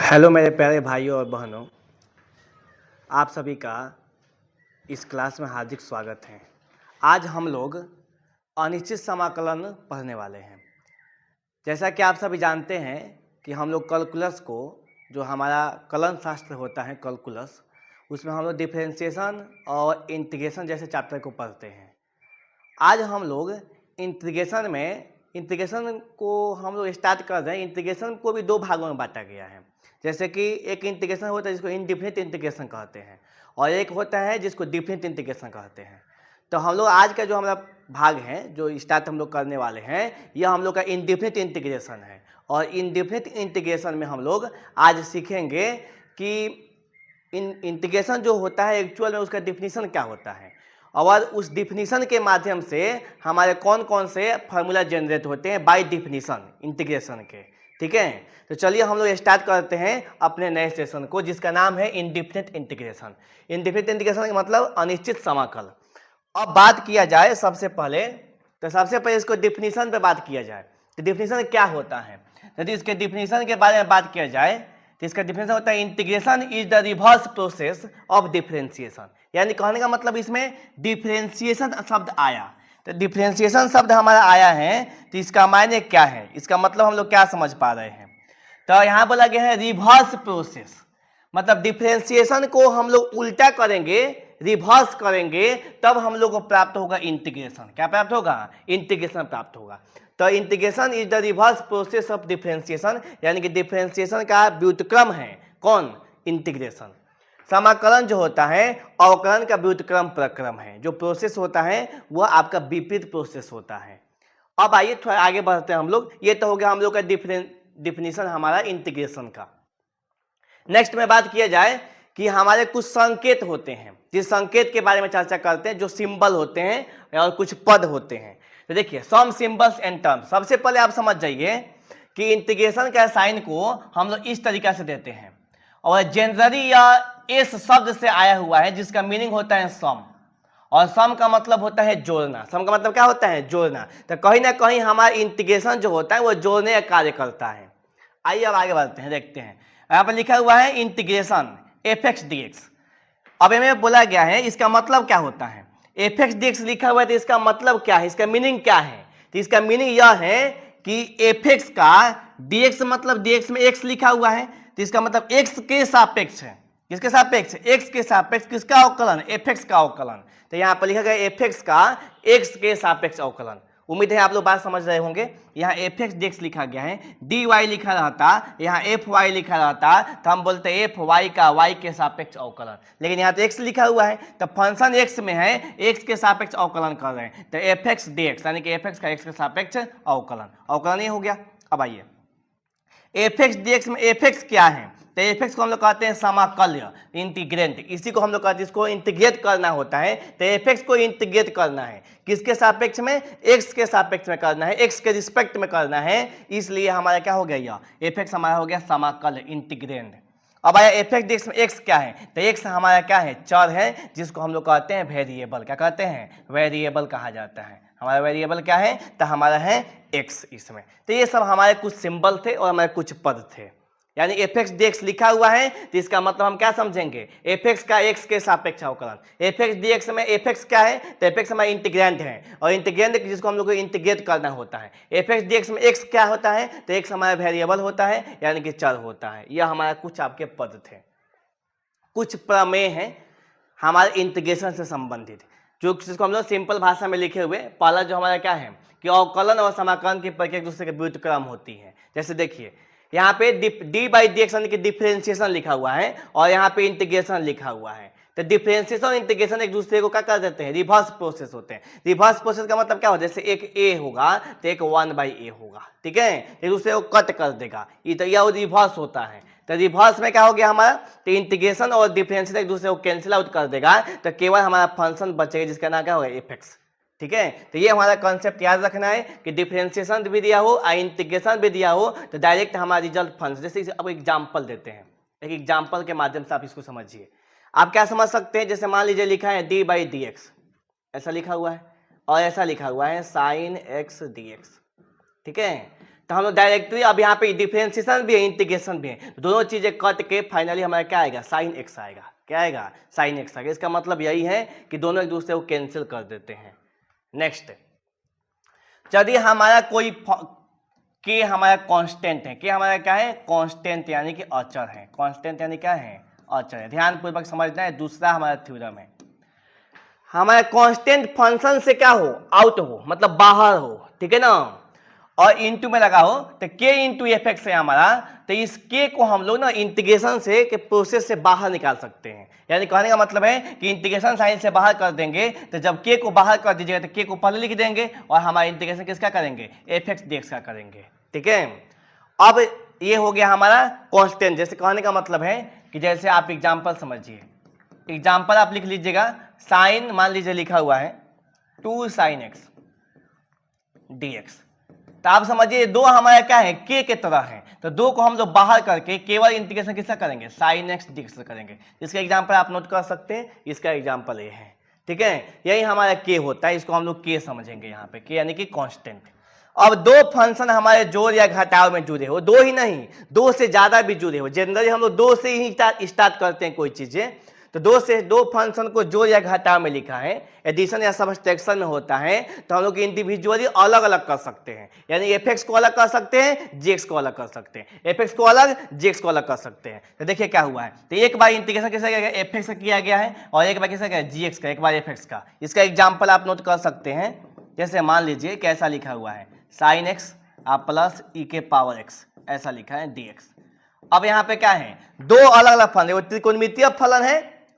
Hello मेरे प्यारे भाइयों और बहनों, आप सभी का इस क्लास में हार्दिक स्वागत है। आज हम लोग अनिश्चित समाकलन पढ़ने वाले हैं। जैसा कि आप सभी जानते हैं कि हम लोग कैलकुलस को, जो हमारा कलन शास्त्र होता है कैलकुलस, उसमें हम लोग डिफरेंशिएशन और इंटीग्रेशन जैसे चैप्टर को पढ़ते हैं। आज हम लोग इंटीग्रेशन को हम लोग स्टार्ट कर रहे हैं। इंटीग्रेशन को भी दो भागों में बांटा गया है। जैसे कि एक इंटीग्रेशन होता है जिसको इनडिफिनिट इंटीग्रेशन कहते हैं, और एक होता है जिसको डिफिनिट इंटीग्रेशन कहते हैं। तो हम लोग आज का जो हमारा भाग है, जो स्टार्ट हम लोग करने वाले हैं, यह हम लोग का इनडिफिनिट इंटीग्रेशन है। और इनडिफिनिट इंटीग्रेशन में हम लोग आज सीखेंगे कि इंटीग्रेशन जो होता है एक्चुअल में उसका डिफिनीशन क्या होता है, और उस डिफिनीशन के माध्यम से हमारे कौन कौन से फार्मूला जनरेट होते हैं बाय डिफिनीशन इंटीग्रेशन के। ठीक है, तो चलिए हम लोग स्टार्ट करते हैं अपने नए सेशन को, जिसका नाम है इनडिफिनिट इंटीग्रेशन। इनडिफिनिट इंटीग्रेशन का मतलब अनिश्चित समाकल। अब बात किया जाए सबसे पहले इसको डिफिनीशन पे बात किया जाए तो डिफिनीशन क्या होता है। यदि इसके डिफिनीशन के बारे में बात किया जाए तो इसका डिफिनीशन होता है integration is the reverse process of differentiation. यानी कहने का मतलब इसमें डिफरेंशिएशन शब्द आया, तो डिफरेंशिएशन शब्द हमारा आया है, तो इसका मायने क्या है, इसका मतलब हम लोग क्या समझ पा रहे हैं। तो यहाँ बोला गया है रिवर्स प्रोसेस, मतलब डिफरेंशिएशन को हम लोग उल्टा करेंगे, रिवर्स करेंगे, तब हम लोग को प्राप्त होगा इंटीग्रेशन। क्या प्राप्त होगा? इंटीग्रेशन प्राप्त होगा। तो integration is the reverse process of differentiation, यानी कि डिफरेंशिएशन का व्युत्क्रम है कौन? इंटीग्रेशन। समाकलन जो होता है अवकलन का व्युत्क्रम प्रक्रम है। जो प्रोसेस होता है वह आपका विपरीत प्रोसेस होता है। अब आइए थोड़ा आगे बढ़ते हैं हम लोग। ये तो हो गया हम लोग का डिफिनीशन हमारा इंटीग्रेशन का। नेक्स्ट में बात किया जाए कि हमारे कुछ संकेत होते हैं, जिस संकेत के बारे में चर्चा करते हैं, जो सिंबल होते हैं और कुछ पद होते हैं। तो देखिए सम सिंबल्स एंड टर्म्स। सबसे पहले आप समझ जाइए कि इंटीग्रेशन का साइन को हम लोग इस तरीका से देते हैं, और जनरली या इस शब्द से आया हुआ है, जिसका मीनिंग होता है सम, और सम का मतलब होता है जोड़ना। सम का मतलब क्या होता है? जोड़ना। तो कहीं ना कहीं हमारा इंटीग्रेशन जो होता है वो जोड़ने का कार्य करता है। आइए अब आगे बढ़ते हैं, देखते हैं। यहाँ पर लिखा हुआ है integration F x d x. अब इनमें बोला गया है इसका मतलब क्या होता है। एफ एक्स डी एक्स लिखा हुआ है तो इसका मतलब क्या है, इसका मीनिंग क्या है? तो इसका मीनिंग यह है कि एफ एक्स का डी एक्स, मतलब डी एक्स में एक्स लिखा हुआ है, तो इसका मतलब एक्स के सापेक्ष है। किसके सापेक्ष? एक्स के सापेक्ष। किसका अवकलन? एफ एक्स का अवकलन। तो यहाँ पर लिखा गया एफ एक्स का एक्स के सापेक्ष अवकलन। उम्मीद है आप लोग बात समझ रहे होंगे। यहाँ एफ एक्स डी एक्स लिखा गया है, डी वाई लिखा रहता, यहाँ एफ वाई लिखा रहता, तो हम बोलते हैं एफ वाई का वाई के सापेक्ष अवकलन। लेकिन यहाँ तो एक्स लिखा हुआ है, तो फंक्शन एक्स में है, एक्स के सापेक्ष अवकलन कर रहे हैं, तो एफ एक्स डी एक्स यानी कि एफ एक्स का एक्स के सापेक्ष अवकलन। अवकलन ये हो गया। अब आइए एफ एक्स डी एक्स में एफ एक्स क्या है, तो एफ एक्स को हम लोग कहते हैं समाकल्य, इंटीग्रेंट। इसी को हम लोग कहते हैं, इसको इंटीग्रेट करना होता है, तो एफ एक्स को इंटीग्रेट करना है। किसके सापेक्ष में? एक्स के सापेक्ष में करना है, एक्स के रिस्पेक्ट में करना है। इसलिए हमारा क्या हो गया? यह एफ एक्स हमारा हो गया समाकल्य, इंटीग्रेंट। अब आया एफ एक्स डी एक्स में एक्स क्या है, तो एक्स हमारा क्या है? चर है, जिसको हम लोग कहते हैं वेरिएबल। क्या कहते हैं? वेरिएबल कहा जाता है। हमारा वेरिएबल क्या है? तो हमारा है एक्स इसमें। तो ये सब हमारे कुछ सिंबल थे और हमारे कुछ पद थे। यानी एफ एक्स डी एक्स लिखा हुआ है, तो इसका मतलब हम क्या समझेंगे? एफ एक्स का एक्स के सापेक्ष अवकलन। एफ एक्स डी एक्स में एफ एक्स क्या है? तो एफ एक्स हमारा इंटीग्रेंट है, और इंटीग्रेंट जिसको हम लोग को इंटीग्रेट करना होता है। एफ एक्स डी एक्स में एक्स क्या होता है? तो एक्स हमारा वेरिएबल होता है, यानी कि चर होता है। यह हमारा कुछ आपके पद थे, कुछ प्रमेय हैं हमारे इंटीग्रेशन से संबंधित, जो जिसको हम लोग सिंपल भाषा में लिखे हुए। पहला जो हमारा क्या है कि अवकलन और समाकलन की प्रक्रिया एक दूसरे के व्युत्क्रम होती है। जैसे देखिए यहाँ पे डी बाई डी एक्स यानी कि डिफरेंशिएशन लिखा हुआ है, और यहाँ पे इंटीग्रेशन लिखा हुआ है। तो डिफरेंशिएशन और इंटीग्रेशन एक दूसरे को क्या कर देते हैं? रिवर्स प्रोसेस होते हैं। रिवर्स प्रोसेस का मतलब क्या होता है? जैसे एक ए होगा तो एक 1/a होगा, ठीक है, एक दूसरे को कट कर देगा, ये तो यह रिवर्स होता है। तो रिवर्स में क्या हो गया हमारा? तो इंटीग्रेशन और डिफरेंशिएशन एक दूसरे को कैंसिल आउट कर देगा, तो केवल हमारा फंक्शन बचेगा, जिसका नाम क्या होगा? F x. ठीक है, तो ये हमारा कॉन्सेप्ट याद रखना है कि डिफरेंशिएशन भी दिया हो और इंटीग्रेशन भी दिया हो, तो डायरेक्ट हमारा रिजल्ट फंक्शन। जैसे अब एग्जांपल देते हैं, एक एग्जांपल के माध्यम से आप इसको समझिए। आप क्या समझ सकते हैं? जैसे मान लीजिए लिखा है डी बाई डी एक्स, ऐसा लिखा हुआ है, और ऐसा लिखा हुआ है साइन एक्स डी एक्स। ठीक है, तो हम लोग डायरेक्टली अब यहाँ पे डिफरेंशिएशन भी है, इंटीग्रेशन भी है, दोनों चीजें कट के फाइनली हमारा क्या आएगा, साइन एक्स आएगा। क्या आएगा, साइन एक्स आएगा। इसका मतलब यही है कि दोनों एक दूसरे को कैंसिल कर देते हैं। नेक्स्ट, यदि हमारा कोई के हमारा कांस्टेंट है, के हमारा क्या है, कांस्टेंट यानी कि अचर है। कांस्टेंट यानी क्या है, अचर है। ध्यान पूर्वक समझना है, दूसरा हमारा थ्योरम है। हमारा कांस्टेंट फंक्शन से क्या हो, आउट हो, मतलब बाहर हो, ठीक है ना, और इंटू में लगा हो, तो के इंटू एफ एक्स है हमारा। तो इस के को हम लोग ना इंटीग्रेशन से के प्रोसेस से बाहर निकाल सकते हैं। यानी कहने का मतलब है कि इंटीग्रेशन साइन से बाहर कर देंगे, तो जब के को बाहर कर दीजिएगा तो के को पहले लिख देंगे और हमारा इंटीग्रेशन किसका करेंगे, एफ एक्स डी एक्स का करेंगे। ठीक है, अब ये हो गया हमारा कांस्टेंट। जैसे कहने का मतलब है कि जैसे आप एग्जाम्पल समझिए, एग्जाम्पल आप लिख लीजिएगा, साइन मान लीजिए लिखा हुआ है 2 sin x dx। तो आप समझिए दो हमारा क्या है, के तरह है, तो दो को हम लोग बाहर करके केवल इंटीग्रेशन किसका करेंगे, sin x dx करेंगे। इसका एग्जाम्पल आप नोट कर सकते हैं, इसका एग्जाम्पल ये है। ठीक है, यही हमारा के होता है, इसको हम लोग के समझेंगे यहाँ पे, के यानी कि कांस्टेंट। अब दो फंक्शन हमारे जोड़ या घटाव में जुड़े हो, दो ही नहीं, दो से ज्यादा भी जुड़े हो, जनरली हम लोग दो से ही स्टार्ट करते हैं कोई चीजें, तो दो फंक्शन को जोड़ या घटाव में लिखा है, एडिशन या सब्सट्रैक्शन में होता है, तो हम लोग इंडिविजुअली अलग अलग कर सकते हैं। यानी एफ एक्स को अलग कर सकते हैं, जी एक्स को अलग कर सकते हैं, एफ एक्स को अलग, जी एक्स को अलग कर सकते हैं। तो देखिए क्या हुआ है, तो एक बार इंटीग्रेशन किसका किया गया, एफ एक्स का किया गया है, और एक बार किसका किया, जी एक्स का, एक बार एफ एक्स का। इसका एग्जाम्पल आप नोट कर सकते हैं, जैसे मान लीजिए कैसा लिखा हुआ है, साइन एक्स आप प्लस ई के पावर एक्स, ऐसा लिखा है डी एक्स। अब यहाँ पे क्या है, दो अलग अलग फलन, वो त्रिकोणमितीय फलन है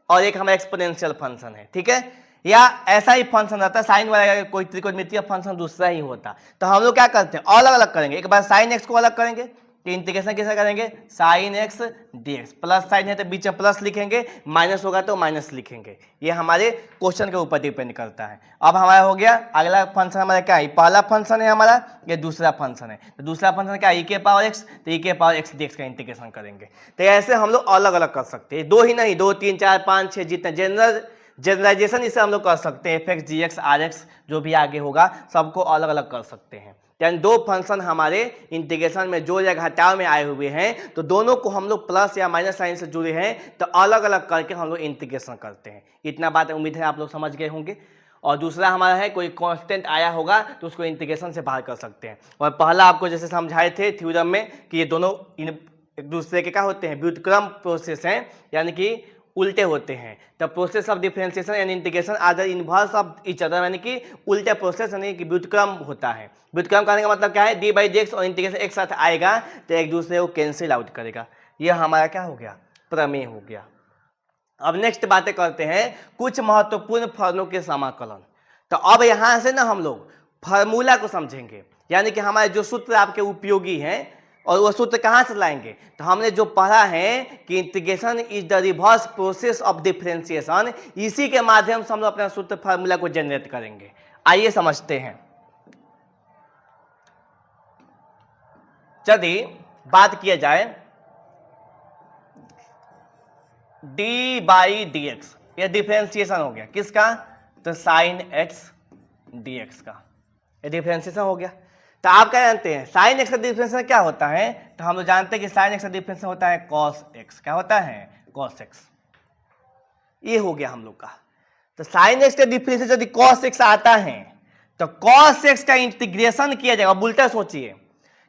और एक हमारा एक्सपोनेंशियल फंक्शन है। ठीक है, या ऐसा ही फंक्शन रहता है, साइन वाला कोई त्रिकोणमितीय फंक्शन दूसरा ही होता, तो हम लोग क्या करते हैं, अलग अलग करेंगे। एक बार साइन एक्स को अलग करेंगे, तो इंटीग्रेशन कैसे करेंगे, sine x dx, plus sine है तो बीच में प्लस लिखेंगे, माइनस होगा तो माइनस लिखेंगे। ये हमारे क्वेश्चन के ऊपर डिपेंड करता है। अब हमारा हो गया अगला फंक्शन, हमारा क्या है, पहला फंक्शन है हमारा, ये दूसरा फंक्शन है, तो दूसरा फंक्शन क्या है, ई के पावर एक्स, तो ई के पावर एक्स डीएक्स का इंटीग्रेशन करेंगे। तो ऐसे हम लोग अलग अलग कर सकते हैं, दो ही नहीं, 2 3 4 5 6 जितने जनरलाइजेशन इसे हम लोग कर सकते हैं, f x g x r x जो भी आगे होगा सबको अलग अलग कर सकते हैं। यानी दो फंक्शन हमारे इंटीग्रेशन में जोड़ या घटाव में आए हुए हैं, तो दोनों को हम लोग प्लस या माइनस साइन से जुड़े हैं, तो अलग अलग करके हम लोग इंटीग्रेशन करते हैं। इतना बात उम्मीद है आप लोग समझ गए होंगे। और दूसरा हमारा है, कोई कांस्टेंट आया होगा तो उसको इंटीग्रेशन से बाहर कर सकते हैं। और पहला आपको जैसे समझाए थे थ्योरम में कि ये दोनों एक दूसरे के क्या होते हैं, व्युत्क्रम प्रोसेस हैं, यानी कि उल्टे होते हैं। The process of differentiation and integration are the inverse of each other, यानी कि उल्टे प्रोसेस यानी कि व्युत्क्रम होता है। व्युत्क्रम करने का मतलब क्या है, डी बाई डी एक्स और इंटीग्रेशन एक साथ आएगा तो एक दूसरे को कैंसिल आउट करेगा। यह हमारा क्या हो गया, प्रमेय हो गया। अब नेक्स्ट बातें करते हैं कुछ महत्वपूर्ण फर्मों के समाकलन। तो अब यहां से ना हम लोग फार्मूला को समझेंगे, यानी कि हमारे जो सूत्र आपके उपयोगी हैं, और वो सूत्र कहाँ से लाएंगे, तो हमने जो पढ़ा है कि integration is the reverse process of differentiation, इसी के माध्यम से हम लोग अपना सूत्र फार्मूला को जनरेट करेंगे। आइए समझते हैं। यदि बात किया जाए डी बाई डी एक्स, यह डिफरेंशिएशन हो गया किसका, तो साइन एक्स डी एक्स का, यह डिफरेंशिएशन हो गया। तो आप क्या जानते हैं साइन एक्स का डिफरेंशिएशन क्या होता है, तो हम लोग जानते हैं कि साइन एक्स का डिफरेंशिएशन होता है कॉस एक्स। क्या होता है, कॉस एक्स। ये हो गया हम लोग का। तो साइन एक्स का डिफरेंशिएशन यदि कॉस एक्स आता है तो कॉस एक्स का इंटीग्रेशन किया जाएगा। उल्टा सोचिए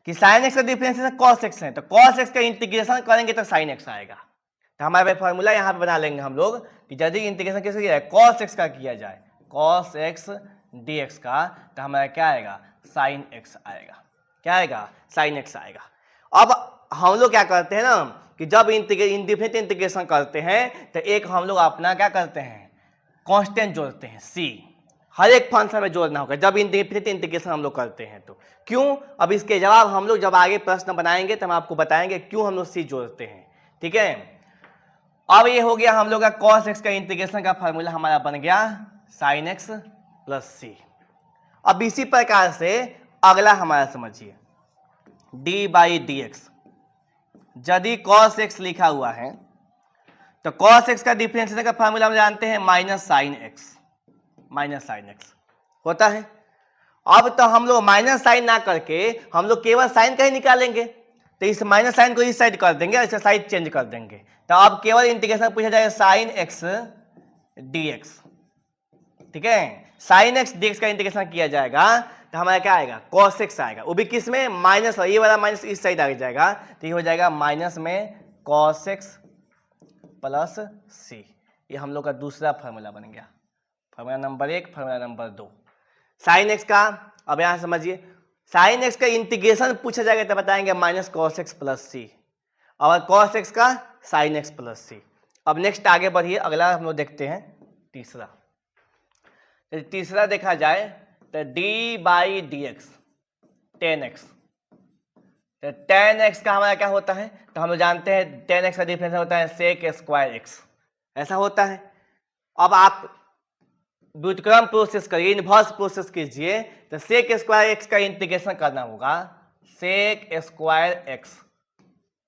कि साइन एक्स का डिफरेंशिएशन कॉस एक्स है, तो कॉस एक्स का इंटीग्रेशन करेंगे तो साइन एक्स आएगा। तो हमारे फॉर्मूला यहाँ पे बना लेंगे हम लोग कि यदि इंटीग्रेशन कैसे किया जाए, कॉस एक्स का किया जाए, कॉस एक्स डी एक्स का, तो हमारा क्या आएगा, साइन एक्स आएगा। क्या आएगा, साइन एक्स आएगा। अब हम लोग क्या करते हैं ना कि जब इंडिफिनिट इंटीग्रेशन करते हैं तो एक हम लोग अपना क्या करते हैं, कांस्टेंट जोड़ते हैं सी। हर एक फंक्शन में जोड़ना होगा जब इंडिफिनिट इंटीग्रेशन हम लोग करते हैं। तो क्यों, अब इसके जवाब हम लोग जब आगे प्रश्न बनाएंगे तो हम आपको बताएंगे क्यों हम लोग सी जोड़ते हैं। ठीक है, अब ये हो गया हम लोग का कॉस एक्स का इंटीग्रेशन का फार्मूला हमारा बन गया साइन एक्स प्लस सी। अब इसी प्रकार से अगला हमारा समझिए डी बाई डी एक्स, यदि कॉस एक्स लिखा हुआ है तो कॉस एक्स का डिफरेंशिएशन का फार्मूला हम जानते हैं minus sine x, minus sine x होता है। अब तो हम लोग माइनस साइन ना करके हम लोग केवल साइन का ही निकालेंगे, तो इस माइनस साइन को इस साइड कर देंगे और इसका साइड चेंज कर देंगे। तो अब केवल इंटीग्रेशन पूछा जाएगा साइन एक्स dx, ठीक है। साइन एक्स dx का इंटीग्रेशन किया जाएगा तो हमारा क्या आएगा, cos x आएगा, वो भी किस में, माइनस, ये वाला माइनस इस साइड आ जाएगा, तो ये हो जाएगा माइनस में cos x प्लस c। ये हम लोग का दूसरा फार्मूला बन गया, formula number 1, formula number 2। Sine x का अब यहां समझिए, साइन एक्स का इंटीग्रेशन पूछा जाएगा तो बताएंगे माइनस cos x प्लस सी, और cos x का साइन एक्स प्लस सी। अब नेक्स्ट आगे बढ़िए, अगला हम लोग देखते हैं तीसरा। तो तीसरा देखा जाए तो d by d x tan x, तो टेन एक्स का हमारा क्या होता है, तो हम लोग जानते हैं टेन एक्स का डिफरेंस होता है सेक स्क्वायर एक्स, ऐसा होता है। अब आप व्युत्क्रम प्रोसेस करिए, इनवर्स प्रोसेस कीजिए, तो सेक स्क्वायर एक्स का इंटीग्रेशन करना होगा sec square x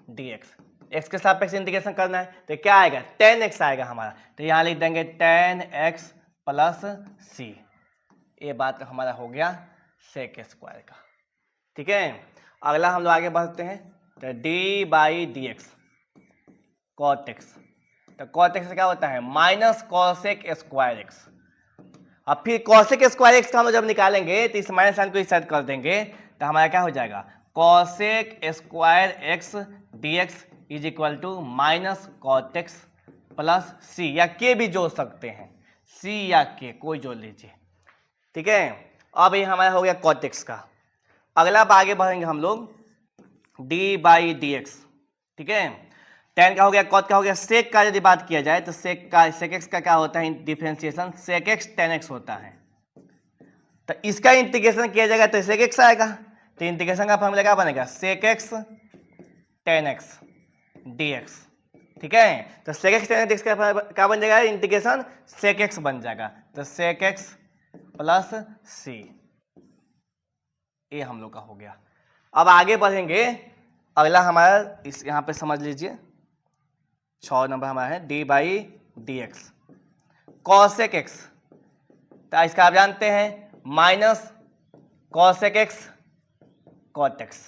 d x, x के सापेक्ष इंटीग्रेशन करना है, तो क्या आएगा, टेन एक्स आएगा हमारा, तो यहाँ लिख देंगे टेन एक्स प्लस सी। ये बात हमारा हो गया सेक स्क्वायर का, ठीक है। अगला हम लोग आगे बढ़ते हैं, तो d by d x cot x, तो कॉट एक्स क्या होता है माइनस कॉसेक स्क्वायर एक्स। अब फिर कॉसेक स्क्वायर एक्स का हम लोग जब निकालेंगे तो इस माइनस साइन को इस साइड कर देंगे, तो हमारा क्या हो जाएगा cosec square x d x is equal to minus cot x plus c, या के भी जोड़ सकते हैं, सी या के कोई जोड़ लीजिए, ठीक है। अब ये हमारा हो गया कॉट एक्स का। अगला अब आगे बढ़ेंगे हम लोग डी बाई डी एक्स, ठीक है। टेन का हो गया, कॉट का हो गया, सेक का यदि बात किया जाए तो सेक एक्स का क्या होता है differentiation, sec x tan x होता है, तो इसका इंटीग्रेशन किया जाएगा तो सेक एक्स आएगा, तो इंटीग्रेशन का फॉर्मूला क्या बनेगा sec x tan x d x, ठीक है। तो सेक एक्स टेन एक्स का क्या बन जाएगा इंटीग्रेशन, सेक एक्स बन जाएगा, तो सेक एक्स प्लस सी, ये हम लोग का हो गया। अब आगे बढ़ेंगे, अगला हमारा इस यहाँ पे समझ लीजिए 6 नंबर हमारा है d by d x cosec x, तो इसका आप जानते हैं minus cosec x cot x,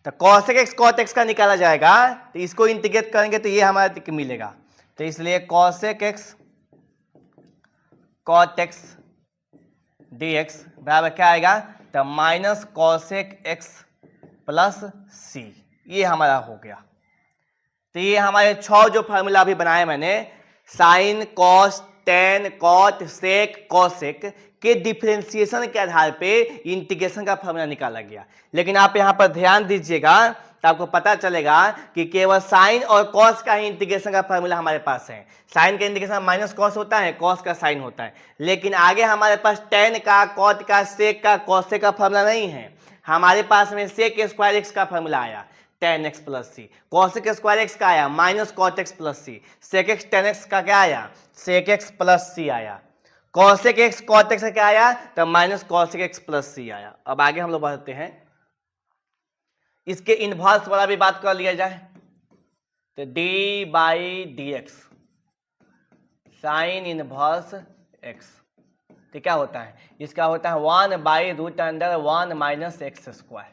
तो कॉसेक एक्स कॉट एक्स का निकाला जाएगा, तो इसको इंटीग्रेट करेंगे तो ये हमारा मिलेगा, तो इसलिए cosec x cot x d x बराबर क्या आएगा, तो minus cosec x plus c, ये हमारा हो गया। तो ये हमारे 6 जो फार्मूला अभी बनाए मैंने, sine cos tan cot sec cosec के डिफरेंशिएशन के आधार पे इंटीग्रेशन का फार्मूला निकाला गया। लेकिन आप यहाँ पर ध्यान दीजिएगा तो आपको पता चलेगा कि केवल साइन और कॉस का ही इंटीग्रेशन का फार्मूला हमारे पास है। साइन का इंटीग्रेशन माइनस कॉस होता है, कॉस का साइन होता है, लेकिन आगे हमारे पास टेन का कॉट का सेक का कॉसेक का फार्मूला नहीं है। हमारे पास में सेक स्क्वायर एक्स का फार्मूला आया टेन एक्स प्लस सी, कॉसेक स्क्वायर एक्स का आया माइनस कॉट एक्स प्लस सी, सेक एक्स टेन एक्स का क्या आया सेक एक्स प्लस सी आया, कॉसेक एक्स कॉट एक्स का क्या आया तो माइनस कॉसेक एक्स प्लस सी आया। अब आगे हम लोग बढ़ते हैं, इसके इनवर्स वाला भी बात कर लिया जाए, तो d by d x sine inverse x, तो क्या होता है इसका होता है 1 by root under 1 minus x square,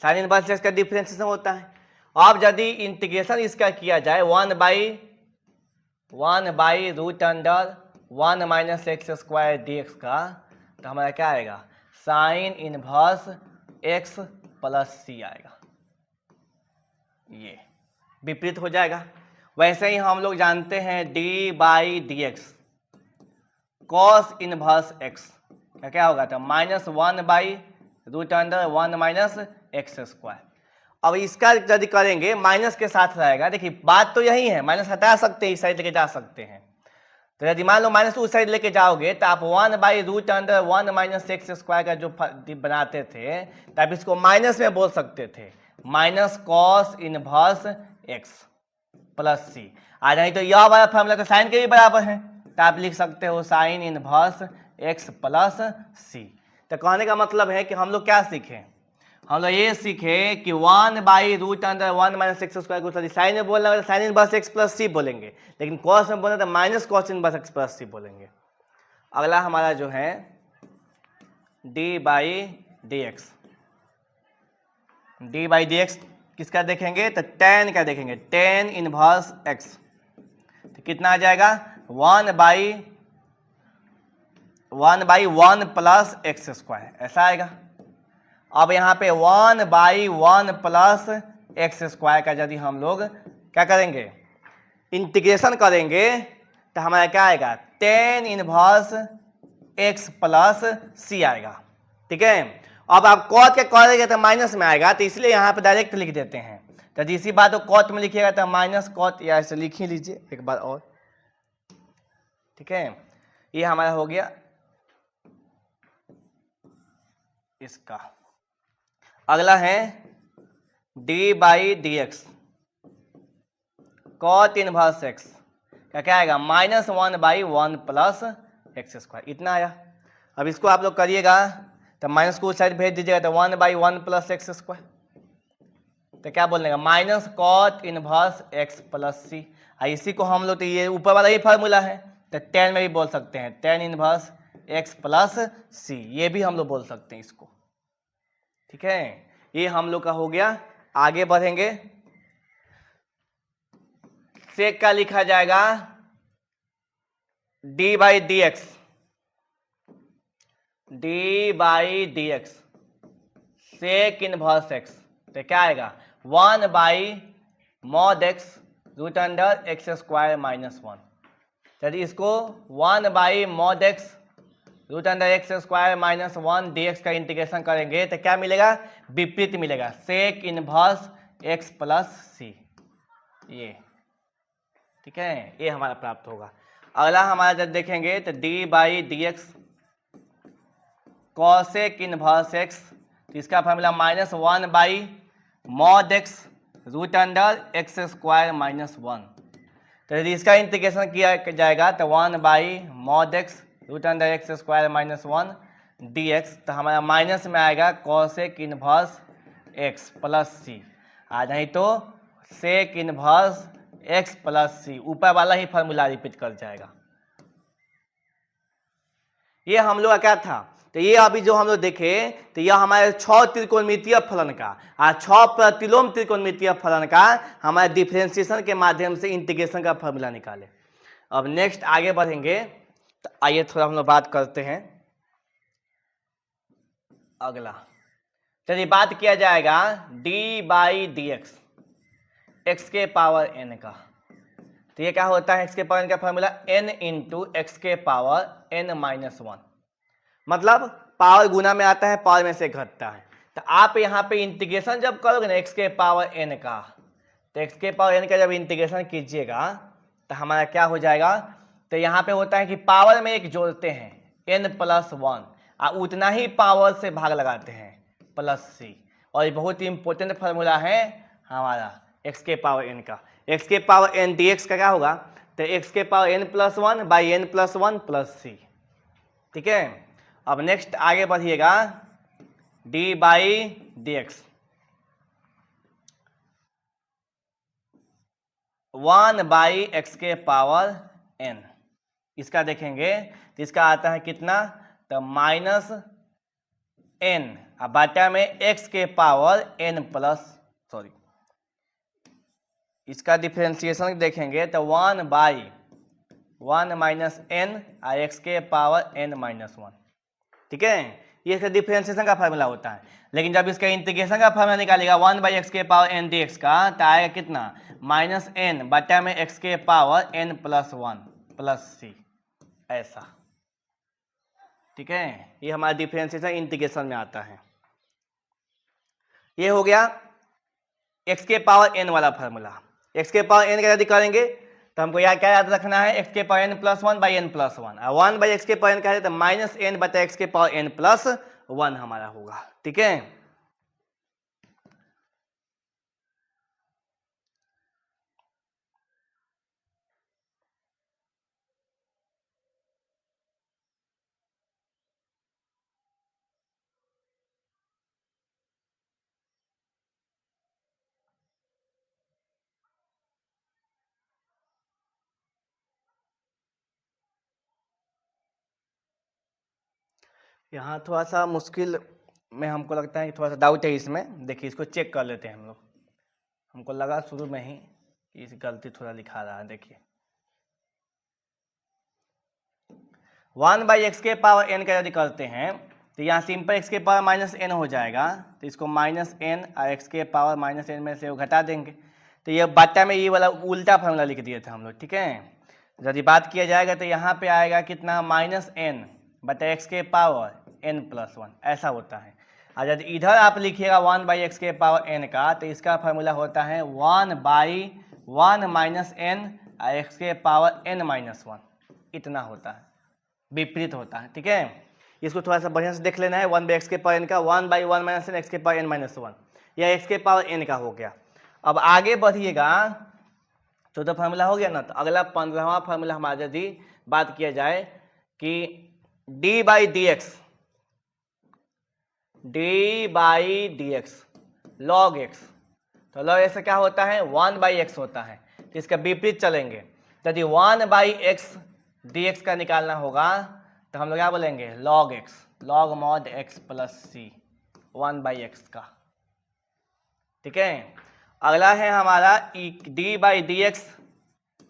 sine inverse x का डिफरेंशिएशन होता है। अब यदि इंटीग्रेशन इसका किया जाए 1 by root under 1 minus x square d x का, तो हमारा क्या आएगा sine inverse x plus c आएगा, ये विपरीत हो जाएगा। वैसे ही हम लोग जानते हैं d by d x cos inverse x का क्या होगा तो minus 1 by root under 1 minus x square. अब इसका यदि करेंगे माइनस के साथ रहेगा, देखिए बात तो यही है, माइनस हटा सकते हैं, इस साइड लेके जा सकते हैं, तो यदि मान लो माइनस उस साइड लेके जाओगे तो आप 1 by root under 1 minus x square का जो बनाते थे तो आप इसको माइनस में बोल सकते थे, minus cos inverse x plus c आ जाए, तो यह वाला फॉर्मूला तो साइन के भी बराबर है, तो आप लिख सकते हो साइन इनवर्स एक्स प्लस सी। तो कहने का मतलब है कि हम लोग क्या सीखे, हम लोग ये सीखे कि 1 by root under 1 minus x square को साइन में बोलना है तो sine inverse x plus c बोलेंगे, लेकिन कॉस में बोलना तो minus cos inverse x plus c बोलेंगे। अगला हमारा जो है d by d x. D by d x किसका देखेंगे तो टेन का देखेंगे, टेन इनवर्स एक्स, तो कितना आ जाएगा 1/1 प्लस एक्स स्क्वायर, ऐसा आएगा। अब यहाँ पे 1/1 प्लस एक्स स्क्वायर का यदि हम लोग क्या करेंगे इंटीग्रेशन करेंगे तो हमारा क्या आएगा 10 इनवर्स एक्स प्लस सी आएगा। ठीक है, अब आप कॉट के करेंगे तो माइनस में आएगा, तो इसलिए यहाँ पे डायरेक्ट लिख देते हैं। तो इसी बात को कॉट में लिखिएगा तो माइनस कॉट या ऐसे लिख ही लीजिए एक बार और। ठीक है, ये हमारा हो गया इसका। अगला है d by d x cot inverse x का क्या आएगा -1/1 प्लस एक्स स्क्वायर, इतना आया। अब इसको आप लोग करिएगा तो माइनस को उस साइड भेज दीजिएगा तो 1/1 प्लस एक्स स्क्वायर, तो क्या बोलेगा minus cot inverse x plus c. इसी को हम लोग तो ये ऊपर वाला ही फार्मूला है तो 10 में भी बोल सकते हैं 10 इनवर्स एक्स प्लस सी, ये भी हम लोग बोल सकते हैं इसको। ठीक है, ये हम लोग का हो गया। आगे बढ़ेंगे, सेक का लिखा जाएगा d by d x, d by d x sec inverse x, तो क्या आएगा 1/mod x root under x square -1। यदि इसको 1/mod x root under x square -1 dx का इंटीग्रेशन करेंगे तो क्या मिलेगा विपरीत मिलेगा sec inverse x plus c, ये। ठीक है, ये हमारा प्राप्त होगा। अगला हमारा जब देखेंगे तो d by d x cosec inverse x, तो इसका formula -1/mod x root under x square -1। तो यदि इसका इंटीग्रेशन किया जाएगा तो 1/mod x root under x square -1 dx, तो हमारा माइनस में आएगा cosec inverse x plus c, आ नहीं तो sec inverse x plus c, ऊपर वाला ही फार्मूला रिपीट कर जाएगा। ये हम लोग का क्या था, तो ये अभी जो हम लोग देखे तो यह हमारे 6 त्रिकोणमितीय फलन का और 6 प्रतिलोम त्रिकोणमितीय फलन का हमारे डिफरेंशिएशन के माध्यम से इंटीग्रेशन का फार्मूला निकाले। अब नेक्स्ट आगे बढ़ेंगे तो आइए थोड़ा हम लोग बात करते हैं अगला। चलिए बात किया जाएगा d by d x x के पावर एन का, तो ये क्या होता है एक्स के पावर एन का फार्मूला n इंटू एक्स के पावर n-1, मतलब पावर गुना में आता है पावर में से घटता है। तो आप यहाँ पे इंटीग्रेशन जब करोगे ना एक्स के पावर n का, तो एक्स के पावर n का जब इंटीग्रेशन कीजिएगा तो हमारा क्या हो जाएगा, तो यहाँ पे होता है कि पावर में एक जोड़ते हैं n+1 और उतना ही पावर से भाग लगाते हैं प्लस सी, और ये बहुत ही इंपॉर्टेंट फार्मूला है हमारा एक्स के पावर n का। एक्स के पावर n dx का क्या होगा, तो एक्स के power n+1 by n+1 plus सी। ठीक है, अब नेक्स्ट आगे बढ़िएगा d by d x 1/x के पावर n, इसका देखेंगे तो इसका आता है कितना, तो -n और बाटा में x के पावर n प्लस इसका डिफरेंशिएशन देखेंगे तो 1/1 माइनस n और x के पावर n-1। ठीक है, ये इसका डिफरेंशिएशन का फार्मूला होता है। लेकिन जब इसका इंटीग्रेशन का फार्मूला निकालेगा 1/x के पावर n dx का, तो आएगा कितना -n बटा में x के पावर n+1 प्लस सी, ऐसा। ठीक है, ये हमारा डिफरेंशिएशन इंटीग्रेशन में आता है। ये हो गया x के पावर n वाला फार्मूला। x के पावर n का यदि करेंगे तो हमको यहाँ क्या याद रखना है, x के पावर n+1 बाई n+1, और 1/x के पावर n का है तो -n बटा x के पावर n+1 हमारा होगा। ठीक है, यहाँ थोड़ा सा मुश्किल में हमको लगता है कि थोड़ा सा डाउट है इसमें। देखिए इसको चेक कर लेते हैं हम लोग। हमको लगा शुरू में ही कि इस गलती थोड़ा लिखा रहा है। देखिए 1/x के पावर n का यदि करते हैं तो यहाँ सिंपल x के पावर -n हो जाएगा, तो इसको -n और x के पावर -n में से वो घटा देंगे। तो ये बट्टा में ये वाला उल्टा फॉर्मूला लिख दिए थे हम लोग, ठीक है। यदि बात किया जाएगा तो यहाँ पे आएगा कितना, -n बटा x के पावर n+1, ऐसा होता है। और यदि इधर आप लिखिएगा 1/x के पावर n का, तो इसका फार्मूला होता है 1/1 -n और x के पावर n-1, इतना होता है, विपरीत होता है, ठीक है। इसको थोड़ा सा बढ़िया से देख लेना है। 1/x के पावर n का 1/1 -n x के पावर n-1, यह x के पावर n का हो गया। अब आगे बढ़िएगा, चौथा फार्मूला हो गया ना, तो अगला 15वां फार्मूला हमारा यदि बात किया जाए कि d/dx log x, तो log x क्या होता है, 1/x होता है। तो इसका विपरीत चलेंगे। यदि 1/x dx का निकालना होगा तो हम लोग क्या बोलेंगे, log x, log mod x plus c, 1/x का, ठीक है। अगला है हमारा d/dx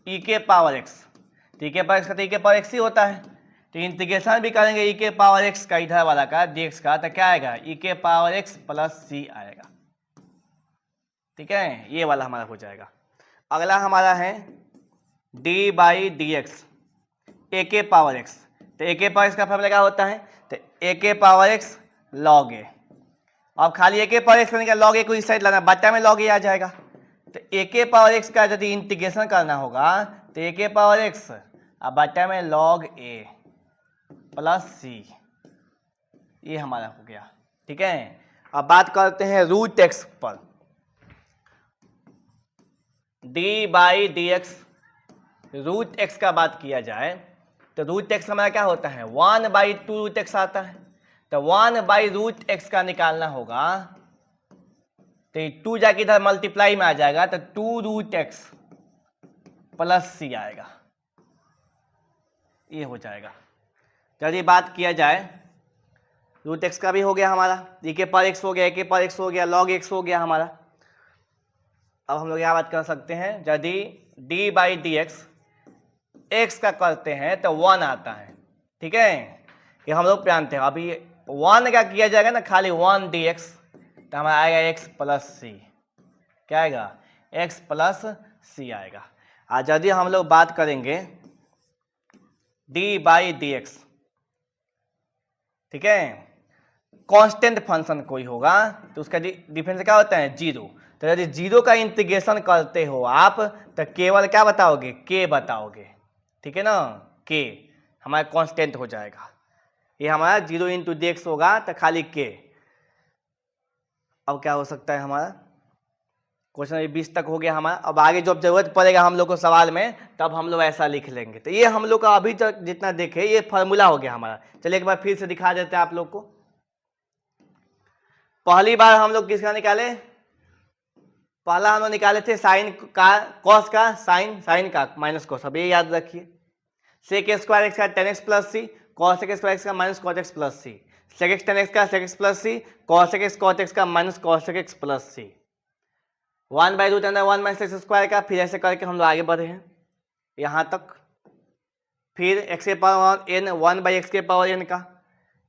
e के पावर x, तो e के पावर x का तो e के पावर x ही होता है। तो इंटीग्रेशन भी करेंगे e के पावर x का, इधर वाला का dx का, तो क्या आएगा, e के पावर x प्लस c आएगा, ठीक है। ये वाला हमारा हो जाएगा। अगला हमारा है d/dx a के पावर x, तो a के पावर x का फॉर्मूला क्या होता है, तो a के पावर x log a। अब खाली a के पावर x करने का log a को इस साइड लाना, बट्टा में log a आ जाएगा। तो a के पावर x का यदि इंटीग्रेशन करना होगा तो a के पावर x अब बट्टा में log a प्लस c, ये हमारा हो गया, ठीक है। अब बात करते हैं रूट x पर। d/dx रूट x का बात किया जाए तो रूट x हमारा क्या होता है, 1/2 रूट x आता है। तो 1/रूट x का निकालना होगा तो 2 जाके इधर मल्टीप्लाई में आ जाएगा, तो 2 रूट x प्लस c आएगा, ये हो जाएगा। यदि बात किया जाए रूट x का भी हो गया हमारा, e के पावर x हो गया, a के पावर x हो गया, log x हो गया हमारा। अब हम लोग यहाँ बात कर सकते हैं, यदि d/dx x का करते हैं तो 1 आता है, ठीक है। ये हम लोग जानते हैं। अभी 1 का किया जाएगा ना, खाली 1 dx, तो हमारा आएगा x प्लस c, क्या आएगा, x प्लस c आएगा। आज यदि हम लोग बात करेंगे d/dx, ठीक है, कांस्टेंट फंक्शन कोई होगा तो उसका डिफरेंस क्या होता है, 0। तो यदि 0 का इंटीग्रेशन करते हो आप तो केवल क्या बताओगे, k बताओगे, ठीक है ना, k हमारा कांस्टेंट हो जाएगा। ये हमारा 0 × dx होगा तो खाली k। अब क्या हो सकता है हमारा, क्वेश्चन 20 तक हो गया हमारा। अब आगे जब जरूरत पड़ेगा हम लोग को सवाल में, तब हम लोग ऐसा लिख लेंगे। तो ये हम लोग का अभी तक जितना देखे ये फार्मूला हो गया हमारा। चलिए एक बार फिर से दिखा देते हैं आप लोग को। पहली बार हम लोग किसका निकाले, पहला हम लोग निकाले थे साइन का, कॉस का, साइन का माइनस कॉस, अब ये याद रखिए। सेक स्क्वायर एक्स का tan x प्लस सी, कॉस एक्स स्क्वायर एक्स का माइनस कॉस एक्स प्लस सी, सेक एक्स tan x का सेक एक्स प्लस सी, कॉस एक्स कॉट एक्स का माइनस कॉस एक्स प्लस सी, 1/रूट अंडर 1 माइनस एक्स स्क्वायर का। फिर ऐसे करके हम लोग आगे बढ़े हैं यहाँ तक। फिर x के पावर n 1/x के पावर n का,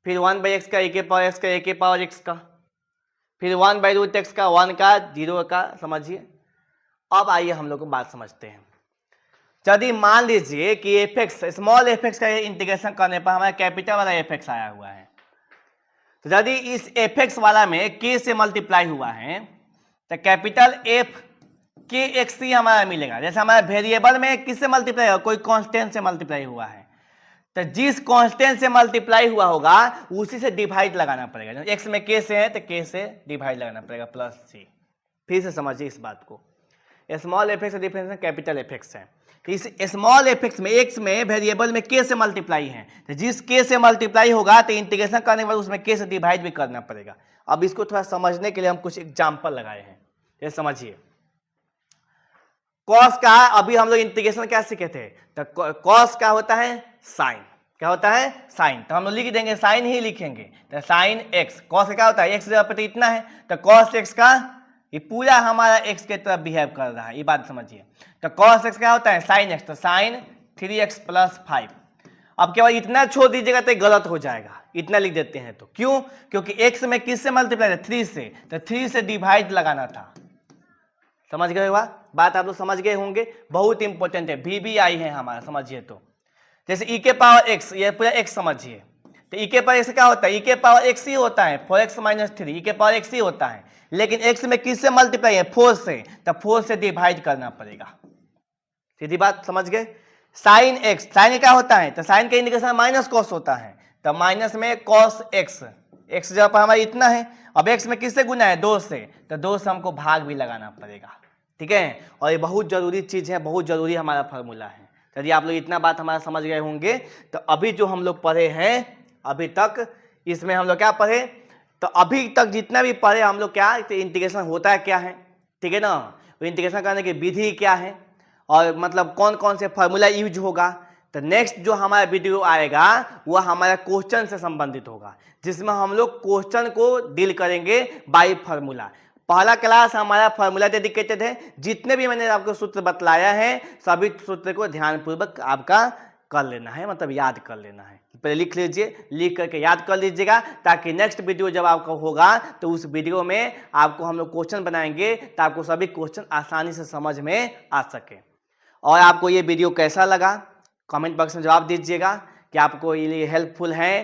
फिर 1/x का, a के पावर x का, a के पावर x का, फिर 1/रूट x का, 1 का, 0 का, समझिए। अब आइए हम लोग को बात समझते हैं। यदि मान लीजिए कि fx, स्मॉल fx का इंटीग्रेशन करने पर हमारा कैपिटल वाला fx आया हुआ है, तो यदि इस fx वाला में k से मल्टीप्लाई हुआ है तो कैपिटल f के एक्स ही हमारा मिलेगा। जैसे हमारा वेरिएबल में किससे मल्टीप्लाई हुआ, कोई कांस्टेंट से मल्टीप्लाई हुआ है, तो जिस कांस्टेंट से मल्टीप्लाई हुआ होगा उसी से डिवाइड लगाना पड़ेगा। एक्स में के से है तो के से डिवाइड लगाना पड़ेगा, प्लस सी। फिर से समझिए इस बात को, स्मॉल एफ एक्स का डिफरेंस कैपिटल एफ एक्स है। तो इस स्मॉल एफ एक्स में एक्स में वेरिएबल में के से मल्टीप्लाई है, तो जिस के से मल्टीप्लाई होगा तो इंटीग्रेशन करने के बाद उसमें के से डिवाइड भी करना पड़ेगा। अब इसको थोड़ा समझने के लिए हम कुछ एग्जाम्पल लगाए हैं, ये समझिए। कॉस का अभी हम लोग इंटीग्रेशन क्या सीखे थे, तो कॉस का होता है साइन, क्या होता है साइन, तो हम लोग लिख देंगे साइन ही लिखेंगे। तो साइन एक्स, कॉस क्या होता है एक्स जगह पर तो इतना है, तो कॉस एक्स का ये पूरा हमारा एक्स के तरफ बिहेव कर रहा है, ये बात समझिए। तो कॉस एक्स क्या होता है साइन एक्स, तो साइन 3x + 5। अब केवल इतना छोड़ दीजिएगा तो गलत हो जाएगा, इतना लिख देते हैं तो क्यों, क्योंकि x में किससे मल्टीप्लाई है 3 से, तो 3 से डिवाइड लगाना था। समझ गए बात आप लोग समझ गए होंगे, बहुत इंपॉर्टेंट है, VBI है हमारा, समझिए। तो जैसे e के पावर x, ये पूरा x समझिए, तो e के पावर x क्या होता है, e के पावर x ही होता है 4x - 3, e के पावर x ही होता है, लेकिन x में किससे मल्टीप्लाई है 4 से, तो 4 से डिवाइड करना पड़ेगा। सीधी बात समझ गए। साइन x, साइन क्या होता है, तो साइन का इंडिकेशन माइनस कॉस होता है, तो माइनस में कॉस x, x जगह पर हमारा इतना है, अब x में किससे गुना है 2 से, तो 2 से हमको भाग भी लगाना पड़ेगा, ठीक है। और ये बहुत जरूरी चीज है, बहुत जरूरी हमारा फार्मूला है। यदि आप लोग इतना बात हमारा समझ गए होंगे, तो अभी जो हम लोग पढ़े हैं अभी तक, इसमें हम लोग क्या पढ़े, तो अभी तक जितना भी पढ़े हम लोग क्या, तो इंटीग्रेशन होता है क्या है, ठीक है ना, इंटीग्रेशन करने की विधि क्या है, और मतलब कौन कौन से फार्मूला यूज होगा। तो नेक्स्ट जो हमारा वीडियो आएगा वो हमारा क्वेश्चन से संबंधित होगा, जिसमें हम लोग क्वेश्चन को डील करेंगे बाय फार्मूला। पहला क्लास हमारा फार्मूला डेडिकेटेड है, जितने भी मैंने आपको सूत्र बतलाया है सभी सूत्र को ध्यानपूर्वक आपका कर लेना है, मतलब याद कर लेना है। पहले लिख लीजिए, लिख करके याद कर लीजिएगा, ताकि नेक्स्ट वीडियो जब आपका होगा तो उस वीडियो में आपको हम लोग क्वेश्चन बनाएंगे, तो आपको सभी क्वेश्चन आसानी से समझ में आ सके। और आपको ये वीडियो कैसा लगा कमेंट बॉक्स में जवाब दीजिएगा, कि आपको ये हेल्पफुल है,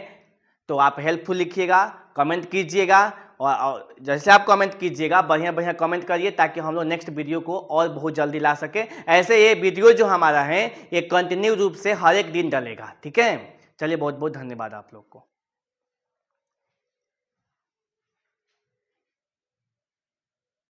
तो आप हेल्पफुल लिखिएगा, कमेंट कीजिएगा, और जैसे आप कमेंट कीजिएगा बढ़िया बढ़िया कमेंट करिए, ताकि हम लोग नेक्स्ट वीडियो को और बहुत जल्दी ला सके। ऐसे ये वीडियो जो हमारा है ये कंटिन्यू रूप से हर एक दिन डलेगा, ठीक है। चलिए बहुत बहुत धन्यवाद आप लोग को।